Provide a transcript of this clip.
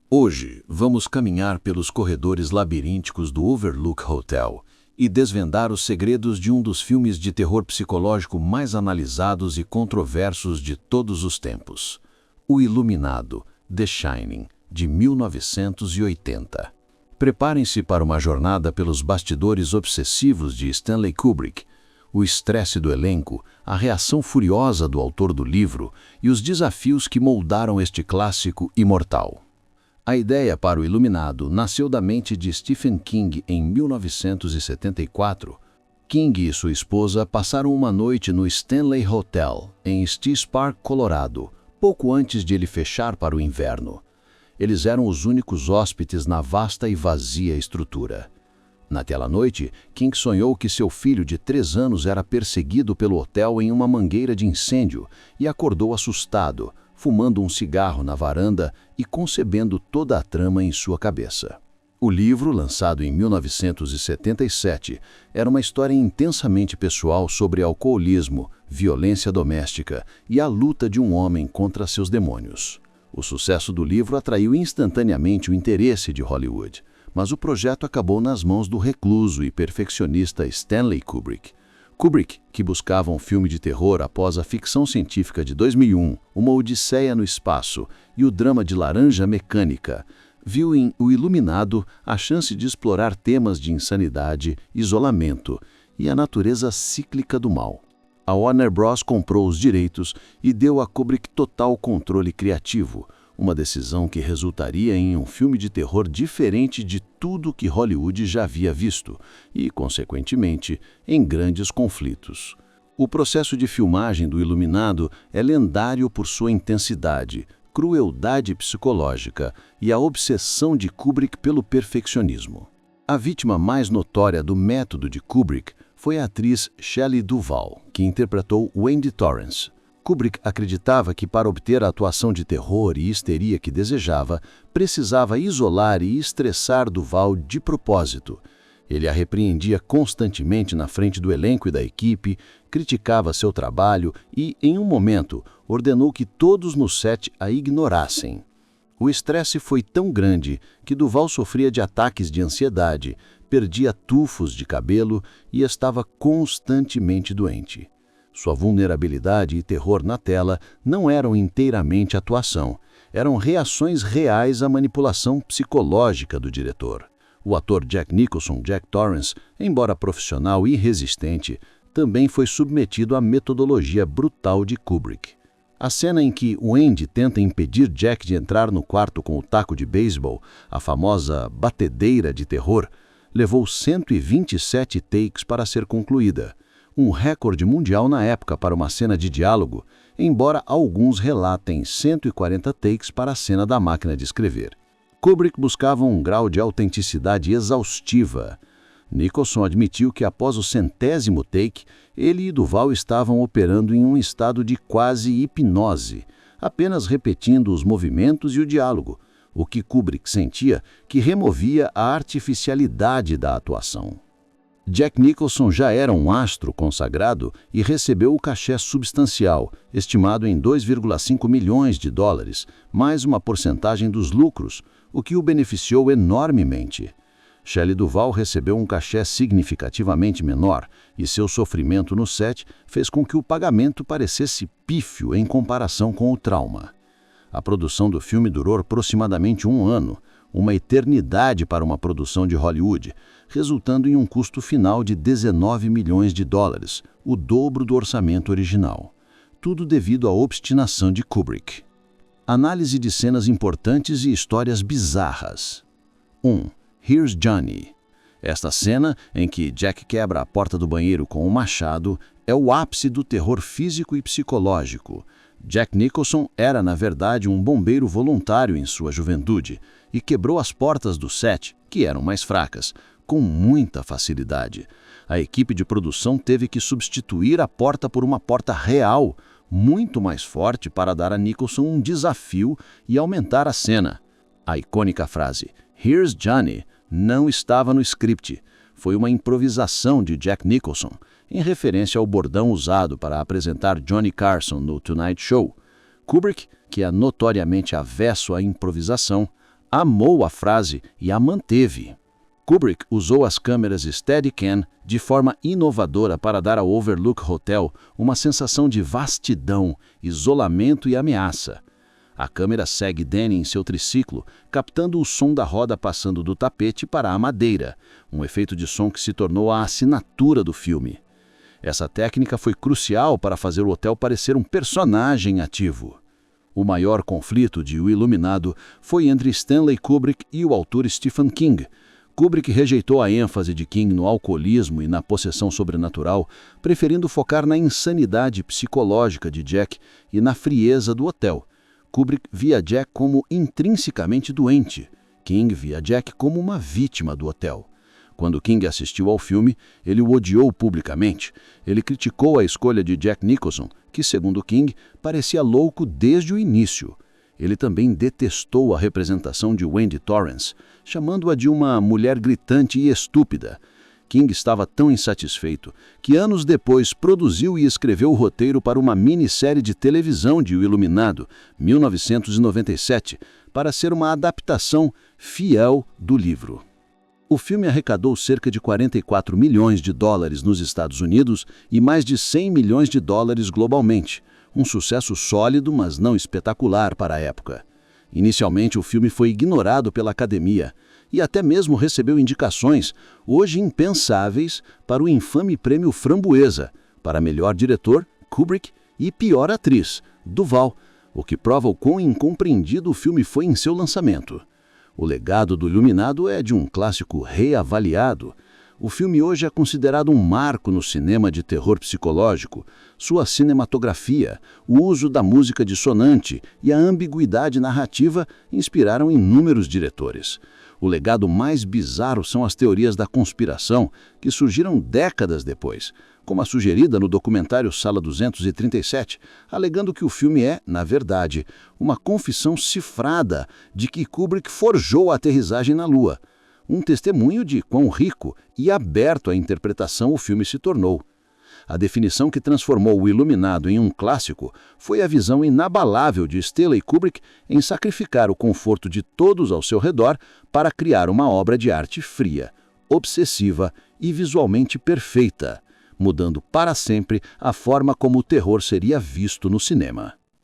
Hoje, vamos caminhar pelos corredores labirínticos do Overlook Hotel e desvendar os segredos de um dos filmes de terror psicológico mais analisados e controversos de todos os tempos, O Iluminado, The Shining, de 1980. Preparem-se para uma jornada pelos bastidores obsessivos de Stanley Kubrick, o estresse do elenco, a reação furiosa do autor do livro e os desafios que moldaram este clássico imortal. A ideia para O Iluminado nasceu da mente de Stephen King em 1974. King e sua esposa passaram uma noite no Stanley Hotel, em Estes Park, Colorado, pouco antes de ele fechar para o inverno. Eles eram os únicos hóspedes na vasta e vazia estrutura. Naquela noite, King sonhou que seu filho de 3 anos era perseguido pelo hotel em uma mangueira de incêndio e acordou assustado, fumando um cigarro na varanda e concebendo toda a trama em sua cabeça. O livro, lançado em 1977, era uma história intensamente pessoal sobre alcoolismo, violência doméstica e a luta de um homem contra seus demônios. O sucesso do livro atraiu instantaneamente o interesse de Hollywood, mas o projeto acabou nas mãos do recluso e perfeccionista Stanley Kubrick. Kubrick, que buscava um filme de terror após a ficção científica de 2001, Uma Odisseia no Espaço e o drama de Laranja Mecânica, viu em O Iluminado a chance de explorar temas de insanidade, isolamento e a natureza cíclica do mal. A Warner Bros. Comprou os direitos e deu a Kubrick total controle criativo, uma decisão que resultaria em um filme de terror diferente de tudo que Hollywood já havia visto e, consequentemente, em grandes conflitos. O processo de filmagem do Iluminado é lendário por sua intensidade, crueldade psicológica e a obsessão de Kubrick pelo perfeccionismo. A vítima mais notória do método de Kubrick foi a atriz Shelley Duvall, que interpretou Wendy Torrance. Kubrick acreditava que para obter a atuação de terror e histeria que desejava, precisava isolar e estressar Duvall de propósito. Ele a repreendia constantemente na frente do elenco e da equipe, criticava seu trabalho e, em um momento, ordenou que todos no set a ignorassem. O estresse foi tão grande que Duvall sofria de ataques de ansiedade, perdia tufos de cabelo e estava constantemente doente. Sua vulnerabilidade e terror na tela não eram inteiramente atuação, eram reações reais à manipulação psicológica do diretor. O ator Jack Nicholson, Jack Torrance, embora profissional e resistente, também foi submetido à metodologia brutal de Kubrick. A cena em que Wendy tenta impedir Jack de entrar no quarto com o taco de beisebol, a famosa batedeira de terror, levou 127 takes para ser concluída. Um recorde mundial na época para uma cena de diálogo, embora alguns relatem 140 takes para a cena da máquina de escrever. Kubrick buscava um grau de autenticidade exaustiva. Nicholson admitiu que após o 100º take, ele e Duvall estavam operando em um estado de quase hipnose, apenas repetindo os movimentos e o diálogo, o que Kubrick sentia que removia a artificialidade da atuação. Jack Nicholson já era um astro consagrado e recebeu o cachê substancial, estimado em $2,5 milhões, mais uma porcentagem dos lucros, o que o beneficiou enormemente. Shelley Duvall recebeu um cachê significativamente menor e seu sofrimento no set fez com que o pagamento parecesse pífio em comparação com o trauma. A produção do filme durou aproximadamente 1 ano, uma eternidade para uma produção de Hollywood, resultando em um custo final de $19 milhões, o dobro do orçamento original. Tudo devido à obstinação de Kubrick. Análise de cenas importantes e histórias bizarras. 1. Here's Johnny. Esta cena, em que Jack quebra a porta do banheiro com um machado, é o ápice do terror físico e psicológico. Jack Nicholson era, na verdade, um bombeiro voluntário em sua juventude e quebrou as portas do set, que eram mais fracas, com muita facilidade. A equipe de produção teve que substituir a porta por uma porta real, muito mais forte para dar a Nicholson um desafio e aumentar a cena. A icônica frase, "Here's Johnny", não estava no script. Foi uma improvisação de Jack Nicholson, em referência ao bordão usado para apresentar Johnny Carson no Tonight Show. Kubrick, que é notoriamente avesso à improvisação, amou a frase e a manteve. Kubrick usou as câmeras Steadicam de forma inovadora para dar ao Overlook Hotel uma sensação de vastidão, isolamento e ameaça. A câmera segue Danny em seu triciclo, captando o som da roda passando do tapete para a madeira, um efeito de som que se tornou a assinatura do filme. Essa técnica foi crucial para fazer o hotel parecer um personagem ativo. O maior conflito de O Iluminado foi entre Stanley Kubrick e o autor Stephen King. Kubrick rejeitou a ênfase de King no alcoolismo e na possessão sobrenatural, preferindo focar na insanidade psicológica de Jack e na frieza do hotel. Kubrick via Jack como intrinsecamente doente. King via Jack como uma vítima do hotel. Quando King assistiu ao filme, ele o odiou publicamente. Ele criticou a escolha de Jack Nicholson, que, segundo King, parecia louco desde o início. Ele também detestou a representação de Wendy Torrance, chamando-a de uma mulher gritante e estúpida. King estava tão insatisfeito que anos depois produziu e escreveu o roteiro para uma minissérie de televisão de O Iluminado, 1997, para ser uma adaptação fiel do livro. O filme arrecadou cerca de 44 milhões de dólares nos Estados Unidos e mais de 100 milhões de dólares globalmente. Um sucesso sólido, mas não espetacular para a época. Inicialmente, o filme foi ignorado pela academia e até mesmo recebeu indicações, hoje impensáveis, para o infame prêmio Framboesa, para melhor diretor, Kubrick, e pior atriz, Duvall, o que prova o quão incompreendido o filme foi em seu lançamento. O legado do Iluminado é de um clássico reavaliado. O filme hoje é considerado um marco no cinema de terror psicológico. Sua cinematografia, o uso da música dissonante e a ambiguidade narrativa inspiraram inúmeros diretores. O legado mais bizarro são as teorias da conspiração, que surgiram décadas depois, como a sugerida no documentário Sala 237, alegando que o filme é, na verdade, uma confissão cifrada de que Kubrick forjou a aterrissagem na Lua. Um testemunho de quão rico e aberto à interpretação o filme se tornou. A definição que transformou O Iluminado em um clássico foi a visão inabalável de Stanley Kubrick em sacrificar o conforto de todos ao seu redor para criar uma obra de arte fria, obsessiva e visualmente perfeita, mudando para sempre a forma como o terror seria visto no cinema.